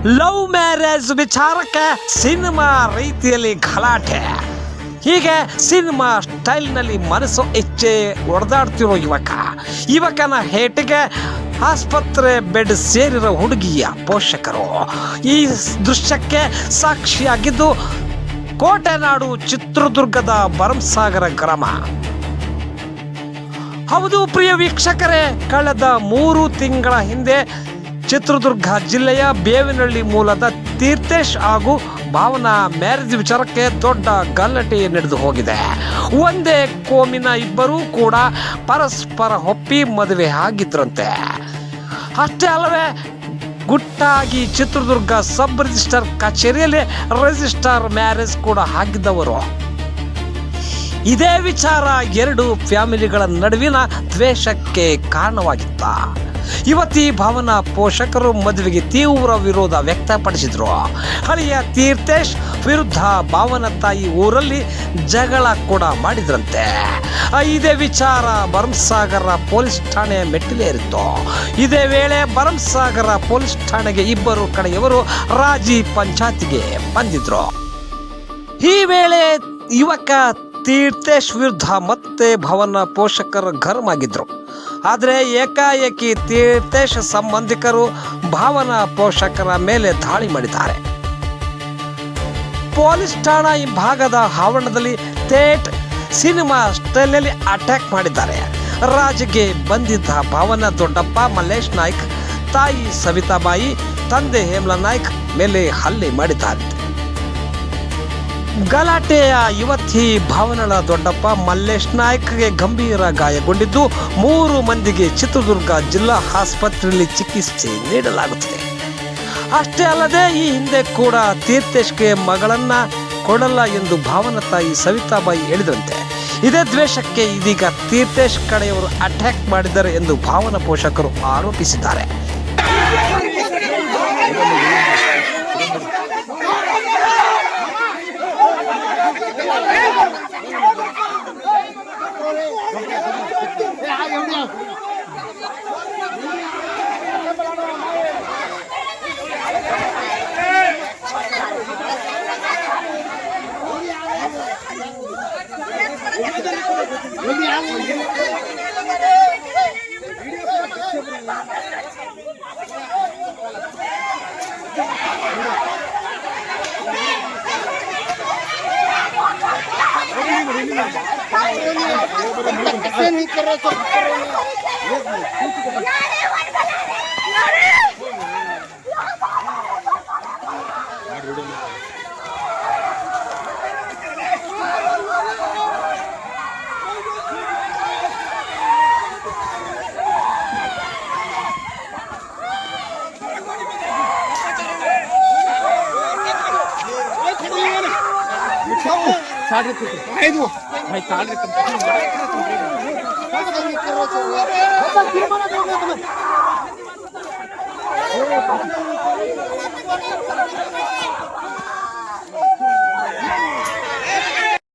Love marriage ವಿಚಾರಕ್ಕೆ cinema ರೀತಿಯಲ್ಲಿ ಗಲಾಟೆ. ಹೀಗೆ ಸಿನಿಮಾ ಸ್ಟೈಲ್ನಲ್ಲಿ ಮನಸ್ಸು ಇಚ್ಛೆ ಹೊಡೆದಾಡ್ತಿರೋ ಯುವಕನ ಹೇಟಿಗೆ ಆಸ್ಪತ್ರೆ ಬೆಡ್ ಸೇರಿರೋ ಹುಡುಗಿಯ ಪೋಷಕರು ಈ ದೃಶ್ಯಕ್ಕೆ ಸಾಕ್ಷಿಯಾಗಿದ್ದು ಕೋಟೆನಾಡು ಚಿತ್ರದುರ್ಗದ ಭರಮಸಾಗರ ಗ್ರಾಮ. ಹೌದು ಪ್ರಿಯ ವೀಕ್ಷಕರೇ, ಕಳೆದ 3 ತಿಂಗಳ ಹಿಂದೆ ಚಿತ್ರದುರ್ಗ ಜಿಲ್ಲೆಯ ಬೇವಿನಹಳ್ಳಿ ಮೂಲದ ತೀರ್ಥೇಶ್ ಹಾಗೂ ಭಾವನಾ ಮ್ಯಾರೇಜ್ ವಿಚಾರಕ್ಕೆ ದೊಡ್ಡ ಗಲಾಟೆ ನಡೆದು ಹೋಗಿದೆ. ಒಂದೇ ಕೋಮಿನ ಇಬ್ಬರೂ ಕೂಡ ಪರಸ್ಪರ ಒಪ್ಪಿ ಮದುವೆ ಆಗಿದ್ರಂತೆ. ಅಷ್ಟೇ ಅಲ್ಲವೇ, ಗುಟ್ಟಾಗಿ ಚಿತ್ರದುರ್ಗ ಸಬ್ ರಿಜಿಸ್ಟರ್ ಕಚೇರಿಯಲ್ಲಿ ರಿಜಿಸ್ಟರ್ ಮ್ಯಾರೇಜ್ ಕೂಡ ಆಗಿದ್ದವರು. ಇದೇ ವಿಚಾರ 2 ಫ್ಯಾಮಿಲಿಗಳ ನಡುವಿನ ದ್ವೇಷಕ್ಕೆ ಕಾರಣವಾಗಿತ್ತ. ಯುವತಿ ಭಾವನಾ ಪೋಷಕರು ಮದುವೆಗೆ ತೀವ್ರ ವಿರೋಧ ವ್ಯಕ್ತಪಡಿಸಿದ್ರು. ಹಳೆಯ ತೀರ್ಥೇಶ್ ವಿರುದ್ಧ ಭಾವನಾ ತಾಯಿ ಊರಲ್ಲಿ ಜಗಳ ಕೂಡ ಮಾಡಿದ್ರಂತೆ. ಇದೇ ವಿಚಾರ ಭರಮಸಾಗರ ಪೊಲೀಸ್ ಠಾಣೆ ಮೆಟ್ಟಿಲೇರಿತ್ತು. ಇದೇ ವೇಳೆ ಭರಮಸಾಗರ ಪೊಲೀಸ್ ಠಾಣೆಗೆ ಇಬ್ಬರು ಕಡೆಯವರು ರಾಜಿ ಪಂಚಾಯತಿಗೆ ಬಂದಿದ್ರು. ಈ ವೇಳೆ ಯುವಕ ತೀರ್ಥೇಶ್ ವಿರುದ್ಧ ಮತ್ತೆ ಭಾವನಾ ಪೋಷಕರು ಗರಂ ಆಗಿದ್ರು. ಆದರೆ ಏಕಾಏಕಿ ತೀರ್ಥೇಶ್ ಸಂಬಂಧಿಕರು ಭಾವನಾ ಪೋಷಕರ ಮೇಲೆ ದಾಳಿ ಮಾಡಿದ್ದಾರೆ. ಪೊಲೀಸ್ ಠಾಣಾ ಭಾಗದ ಆವರಣದಲ್ಲಿ ಥೇಟ್ ಸಿನಿಮಾ ಸ್ಟೈಲ್ನಲ್ಲಿ ಅಟ್ಯಾಕ್ ಮಾಡಿದ್ದಾರೆ. ರಾಜ್ಗೆ ಬಂದಿದ್ದ ಭಾವನಾ ದೊಡ್ಡಪ್ಪ ಮಲ್ಲೇಶ್ ನಾಯ್ಕ್, ತಾಯಿ ಸವಿತಾಬಾಯಿ, ತಂದೆ ಹೇಮಲಾ ನಾಯ್ಕ್ ಮೇಲೆ ಹಲ್ಲೆ ಮಾಡಿದ್ದಾರೆ. ಗಲಾಟೆಯ ಯುವತಿ ಭಾವನಳ ದೊಡ್ಡಪ್ಪ ಮಲ್ಲೇಶ್ ನಾಯ್ಕ್ಗೆ ಗಂಭೀರ ಗಾಯಗೊಂಡಿದ್ದು 3 ಮಂದಿಗೆ ಚಿತ್ರದುರ್ಗ ಜಿಲ್ಲಾ ಆಸ್ಪತ್ರೆಯಲ್ಲಿ ಚಿಕಿತ್ಸೆ ನೀಡಲಾಗುತ್ತದೆ. ಅಷ್ಟೇ ಅಲ್ಲದೆ ಈ ಹಿಂದೆ ಕೂಡ ತೀರ್ಥೇಶ್ಗೆ ಮಗಳನ್ನ ಕೊಡಲ್ಲ ಎಂದು ಭಾವನಾ ತಾಯಿ ಸವಿತಾಬಾಯಿ ಹೇಳಿದಂತೆ. ಇದೇ ದ್ವೇಷಕ್ಕೆ ಇದೀಗ ತೀರ್ಥೇಶ್ ಕಡೆಯವರು ಅಟ್ಯಾಕ್ ಮಾಡಿದ್ದಾರೆ ಎಂದು ಭಾವನಾ ಪೋಷಕರು ಆರೋಪಿಸಿದ್ದಾರೆ.